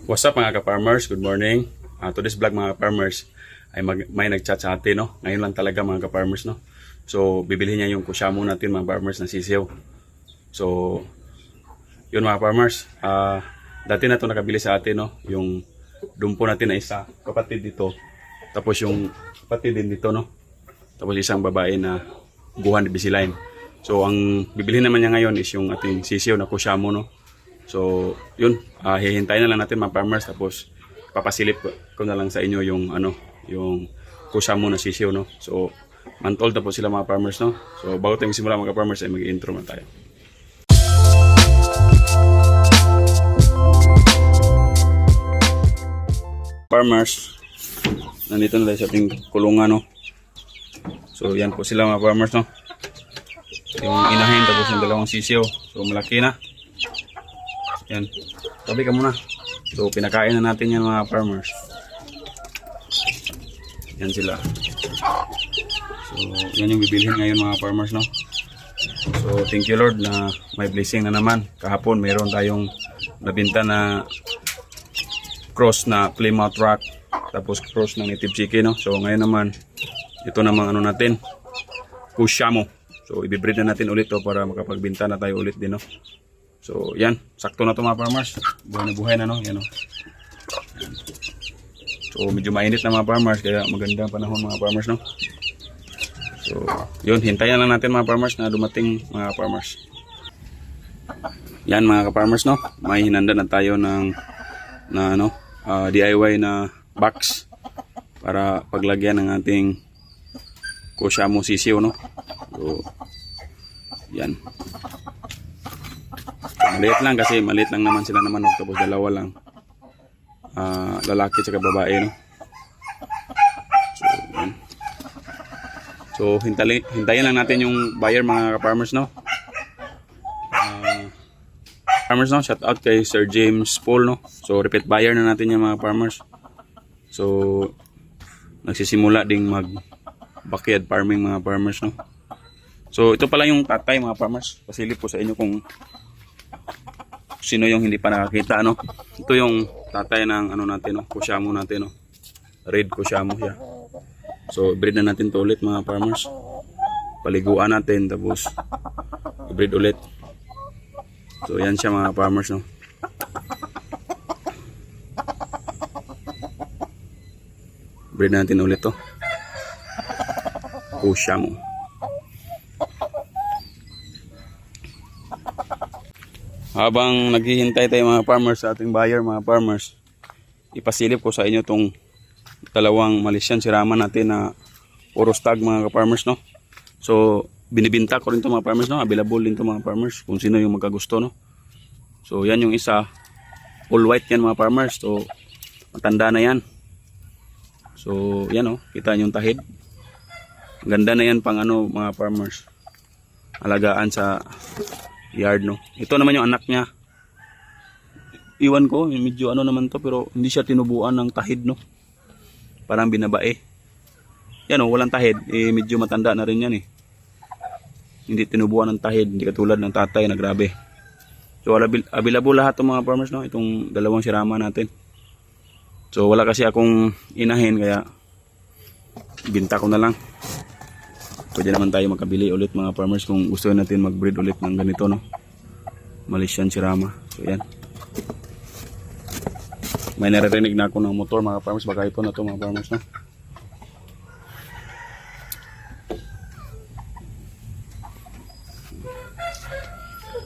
What's up mga ka-farmers? Good morning. Today's vlog mga ka-farmers ay may nag-chat sa atin, no? Ngayon lang talaga mga ka-farmers, no? So, bibilhin niya yung kusyamo natin mga farmers na sisiw. So, yun mga farmers. Dati na ito nakabili sa atin, no? Yung dumpo natin na isa, kapatid dito. Tapos yung kapatid din dito, no? Tapos isang babae na guhan bisiline. So, ang bibilhin naman niya ngayon is yung ating sisiw na kusyamo, no? So, yun, hihintayin na lang natin mga farmers, tapos papasilip ko na lang sa inyo yung yung kusyamo na sisiw, no. So, month old na po sila mga farmers, no. So, bago tayo magsimula mga farmers ay mag-intro na tayo. Farmers, nandito na tayo sa ating kulungan, no. So, yan po sila mga farmers, no. Yung inahin tapos yung dalawang sisiw. So, malaki na. Yan, tabi ka muna. So, pinakain na natin yan mga farmers. Yan sila. So, yan yung bibilhin ngayon mga farmers, no. So, thank you Lord na may blessing na naman. Kahapon mayroon tayong nabinta na cross na Plymouth Rock, tapos cross ng native chicken, no. So, ngayon naman ito namang natin, kusyamo. So, ibibreed na natin ulit to para makapagbinta na tayo ulit din, no. So, yan. Sakto na ito mga farmers. Buhay na buhay na, no? Yan, no? Yan. So, medyo mainit na mga farmers. Kaya magandang panahon mga farmers, no? So, yun. Hintayin lang natin mga farmers na dumating mga farmers. Yan mga farmers, no? May hinanda na tayo ng DIY na box para paglagyan ng ating kusyamo sisiw, no? So, yan. Maliit lang kasi maliit lang naman sila naman, tapos dalawa lang, lalaki at babae, no? So, hintayin lang natin yung buyer mga farmers, no? Farmers, no? Shout out kay Sir James Paul, no? So, repeat buyer na natin yung mga farmers. So, nagsisimula ding mag backyard farming mga farmers, no? So, ito pala yung tatay mga farmers. Pasilip po sa inyo kung sino yung hindi pa nakakita, no? Ito yung tatay ng natin, no? Kusyamo natin, no? Red kusyamo siya. So, breed na natin to ulit mga farmers. Paliguan natin, tapos i-breed ulit. So, yan siya mga farmers, no? Breed natin ulit to. Kusyamo. Habang naghihintay tayo mga farmers sa ating buyer mga farmers, ipasilip ko sa inyo tong dalawang Malaysian siraman natin na puro stag mga farmers, no. So binibinta ko rin to mga farmers, no. Available din to mga farmers kung sino yung magkagusto, no. So yan yung isa, all white yan mga farmers. So matanda na yan. So yan, no, kita nyo yung tahid. Ganda na yan pang mga farmers, alagaan sa yard, no. Ito naman yung anak niya. Iwan ko, medyo naman to, pero hindi siya tinubuan ng tahid, no. Parang binabae. Yan, no, walang tahid. Medyo matanda na rin yan, eh. Hindi tinubuan ng tahid, hindi katulad ng tatay na grabe. So, available lahat ng mga farmers, no. Itong dalawang sirama natin. So, wala kasi akong inahin, kaya binta ko na lang. Pwede naman tayo makabili ulit mga farmers kung gusto natin mag-breed ulit ng ganito, no. Malaysian sirama. So yan. May naririnig na ako ng motor mga farmers. Baka ito na to mga farmers, no.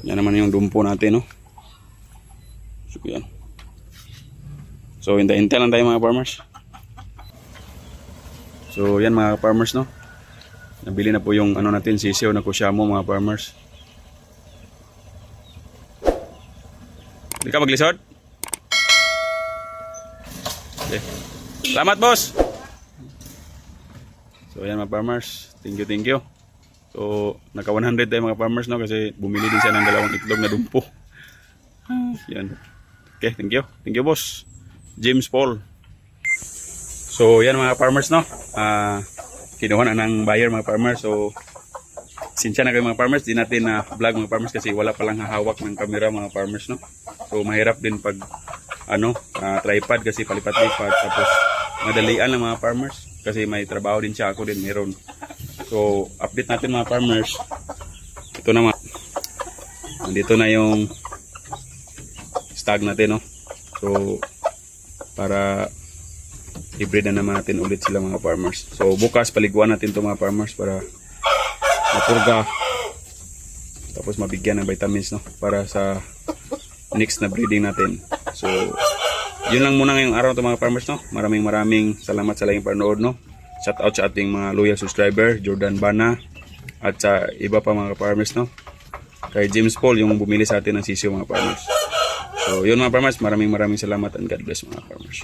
Yan naman yung dumpo natin, no. So yan. So hintay-hintay lang tayo mga farmers. So yan mga farmers, no. Nabili na po yung natin, sisiw na kusyamo mga farmers. Hindi ka maglisod? Okay. Salamat boss! So yan mga farmers, thank you. So naka 100 tayo mga farmers, no, kasi bumili din siya ng dalawang itlog na dumpo. Yan. Okay, thank you boss James Paul. So yan mga farmers, no. Kinuha na ng buyer mga farmers. So Sinsya na kayo mga farmers, di natin na vlog mga farmers kasi wala palang hahawak ng camera mga farmers, no. So mahirap din pag tripod kasi palipat-lipat. Tapos madalian lang mga farmers kasi may trabaho din siya, ako din meron. So update natin mga farmers. Ito na nandito na yung stag natin, no. So para i-breed na naman natin ulit sila mga farmers. So bukas paliguan natin to mga farmers para mapurga, tapos mabigyan ng vitamins, no, para sa next na breeding natin. So yun lang muna ngayong araw to mga farmers, no. Maraming salamat sa laging panood, no. Shout out sa ating mga loyal subscriber, Jordan Bana, at sa iba pa mga farmers, no. Kay James Paul yung bumili sa atin ng sisyo mga farmers. So yun mga farmers, maraming salamat and God bless mga farmers.